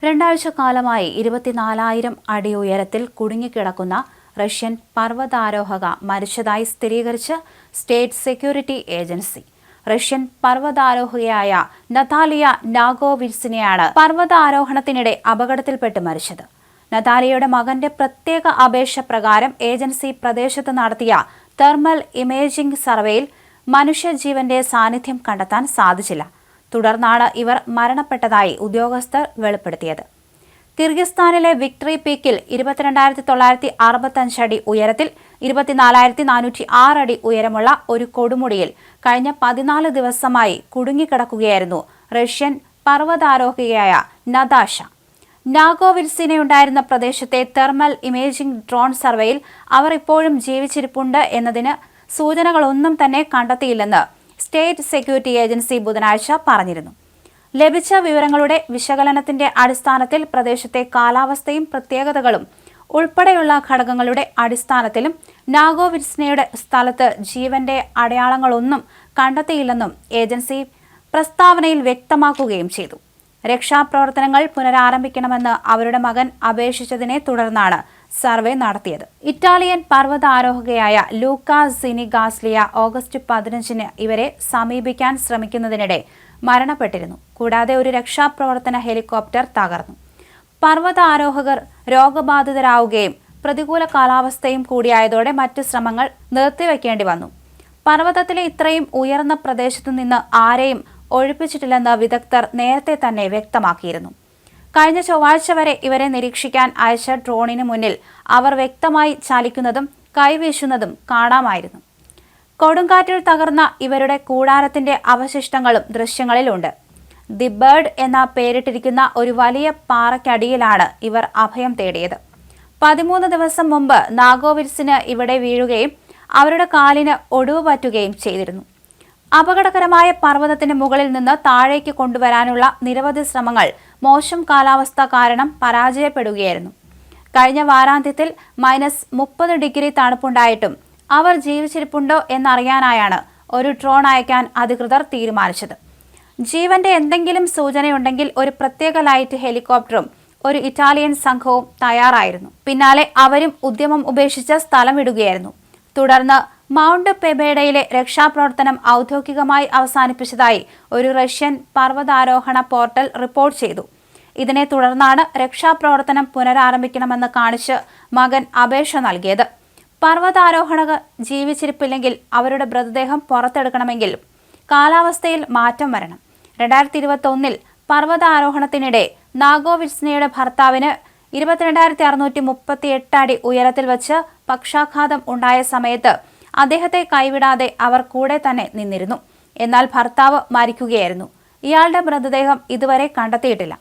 രണ്ടാഴ്ചക്കാലമായി 24,000 അടി ഉയരത്തിൽ കുടുങ്ങിക്കിടക്കുന്ന റഷ്യൻ പർവ്വതാരോഹക മരിച്ചതായി സ്ഥിരീകരിച്ച് സ്റ്റേറ്റ് സെക്യൂരിറ്റി ഏജൻസി. റഷ്യൻ പർവ്വതാരോഹകയായ നതാലിയ നാഗോവിറ്റ്സിനെയാണ് പർവ്വതാരോഹണത്തിനിടെ അപകടത്തിൽപ്പെട്ട് മരിച്ചത്. നതാലിയയുടെ മകന്റെ പ്രത്യേക അപേക്ഷ പ്രകാരം ഏജൻസി പ്രദേശത്ത് നടത്തിയ തെർമൽ ഇമേജിംഗ് സർവേയിൽ മനുഷ്യജീവന്റെ സാന്നിധ്യം കണ്ടെത്താൻ സാധിച്ചില്ല. തുടർന്നാണ് ഇവർ മരണപ്പെട്ടതായി ഉദ്യോഗസ്ഥർ വെളിപ്പെടുത്തിയത്. കിർഗിസ്ഥാനിലെ വിക്ടറി പീക്കിൽ 22,965 അടി ഉയരത്തിൽ 24,406 അടി ഉയരമുള്ള ഒരു കൊടുമുടിയിൽ കഴിഞ്ഞ 14 ദിവസമായി കുടുങ്ങിക്കിടക്കുകയായിരുന്നു റഷ്യൻ പർവ്വതാരോഹകയായ നതാഷ. നാഗോവിറ്റ്സിനെയുണ്ടായിരുന്ന പ്രദേശത്തെ തെർമൽ ഇമേജിംഗ് ഡ്രോൺ സർവേയിൽ അവർ ഇപ്പോഴും ജീവിച്ചിരിപ്പുണ്ട് എന്നതിന് സൂചനകളൊന്നും തന്നെ കണ്ടെത്തിയില്ലെന്ന് സ്റ്റേറ്റ് സെക്യൂരിറ്റി ഏജൻസി ബുധനാഴ്ച പറഞ്ഞിരുന്നു. ലഭിച്ച വിവരങ്ങളുടെ വിശകലനത്തിന്റെ അടിസ്ഥാനത്തിൽ പ്രദേശത്തെ കാലാവസ്ഥയും പ്രത്യേകതകളും ഉൾപ്പെടെയുള്ള ഘടകങ്ങളുടെ അടിസ്ഥാനത്തിലും നാഗോവിറ്റ്സിനെയുടെ സ്ഥലത്ത് ജീവന്റെ അടയാളങ്ങളൊന്നും കണ്ടെത്തിയില്ലെന്നും ഏജൻസി പ്രസ്താവനയിൽ വ്യക്തമാക്കുകയും ചെയ്തു. രക്ഷാപ്രവർത്തനങ്ങൾ പുനരാരംഭിക്കണമെന്ന് അവരുടെ മകൻ അപേക്ഷിച്ചതിനെ തുടർന്നാണ് സർവേ നടത്തിയത്. ഇറ്റാലിയൻ പർവ്വതാരോഹകയായ ലൂക്ക സിനിഗാസ്ലിയ ഓഗസ്റ്റ് 15-ന് ഇവരെ സമീപിക്കാൻ ശ്രമിക്കുന്നതിനിടെ മരണപ്പെട്ടിരുന്നു. കൂടാതെ ഒരു രക്ഷാപ്രവർത്തന ഹെലികോപ്റ്റർ തകർന്നു. പർവ്വതാരോഹകർ രോഗബാധിതരാവുകയും പ്രതികൂല കാലാവസ്ഥയും കൂടിയായതോടെ മറ്റ് ശ്രമങ്ങൾ നിർത്തിവെക്കേണ്ടി വന്നു. പർവ്വതത്തിലെ ഇത്രയും ഉയർന്ന പ്രദേശത്തു നിന്ന് ആരെയും ഒഴിപ്പിച്ചിട്ടില്ലെന്ന് വിദഗ്ധർ നേരത്തെ തന്നെ വ്യക്തമാക്കിയിരുന്നു. കഴിഞ്ഞ ചൊവ്വാഴ്ച വരെ ഇവരെ നിരീക്ഷിക്കാൻ അയച്ച ഡ്രോണിന് മുന്നിൽ അവർ വ്യക്തമായി ചലിക്കുന്നതും കൈവീശുന്നതും കാണാമായിരുന്നു. കൊടുങ്കാറ്റിൽ തകർന്ന ഇവരുടെ കൂടാരത്തിന്റെ അവശിഷ്ടങ്ങളും ദൃശ്യങ്ങളിലുണ്ട്. ദി ബേർഡ് എന്ന പേരിട്ടിരിക്കുന്ന ഒരു വലിയ പാറയ്ക്കടിയിലാണ് ഇവർ അഭയം തേടിയത്. 13 ദിവസം മുമ്പ് നാഗോവിറ്റ്സിന് ഇവിടെ വീഴുകയും അവരുടെ കാലിന് ഒടിവ് പറ്റുകയും ചെയ്തിരുന്നു. അപകടകരമായ പർവ്വതത്തിന് മുകളിൽ നിന്ന് താഴേക്ക് കൊണ്ടുവരാനുള്ള നിരവധി ശ്രമങ്ങൾ മോശം കാലാവസ്ഥ കാരണം പരാജയപ്പെടുകയായിരുന്നു. കഴിഞ്ഞ വാരാന്ത്യത്തിൽ -30 ഡിഗ്രി തണുപ്പുണ്ടായിട്ടും അവർ ജീവിച്ചിരിപ്പുണ്ടോ എന്നറിയാനായാണ് ഒരു ഡ്രോൺ അയക്കാൻ അധികൃതർ തീരുമാനിച്ചത്. ജീവന്റെ എന്തെങ്കിലും സൂചനയുണ്ടെങ്കിൽ ഒരു പ്രത്യേക ലൈറ്റ് ഹെലികോപ്റ്ററും ഒരു ഇറ്റാലിയൻ സംഘവും തയ്യാറായിരുന്നു. പിന്നാലെ അവരും ഉദ്യമം ഉപേക്ഷിച്ച് സ്ഥലം വിടുകയായിരുന്നു. തുടർന്ന് മൗണ്ട് പെബേഡയിലെ രക്ഷാപ്രവർത്തനം ഔദ്യോഗികമായി അവസാനിപ്പിച്ചതായി ഒരു റഷ്യൻ പർവ്വതാരോഹണ പോർട്ടൽ റിപ്പോർട്ട് ചെയ്തു. ഇതിനെ തുടർന്നാണ് രക്ഷാപ്രവർത്തനം പുനരാരംഭിക്കണമെന്ന് കാണിച്ച് മകൻ അപേക്ഷ നൽകിയത്. പർവ്വതാരോഹണകർ ജീവിച്ചിരിപ്പില്ലെങ്കിൽ അവരുടെ മൃതദേഹം പുറത്തെടുക്കണമെങ്കിൽ കാലാവസ്ഥയിൽ മാറ്റം വരണം. 2021-ൽ പർവ്വതാരോഹണത്തിനിടെ നാഗോവിറ്റ്സിനെയുടെ ഭർത്താവിന് 22,638 അടി ഉയരത്തിൽ വച്ച് പക്ഷാഘാതം ഉണ്ടായ സമയത്ത് അദ്ദേഹത്തെ കൈവിടാതെ അവർ കൂടെ തന്നെ നിന്നിരുന്നു. എന്നാൽ ഭർത്താവ് മരിക്കുകയായിരുന്നു. ഇയാളുടെ മൃതദേഹം ഇതുവരെ കണ്ടെത്തിയിട്ടില്ല.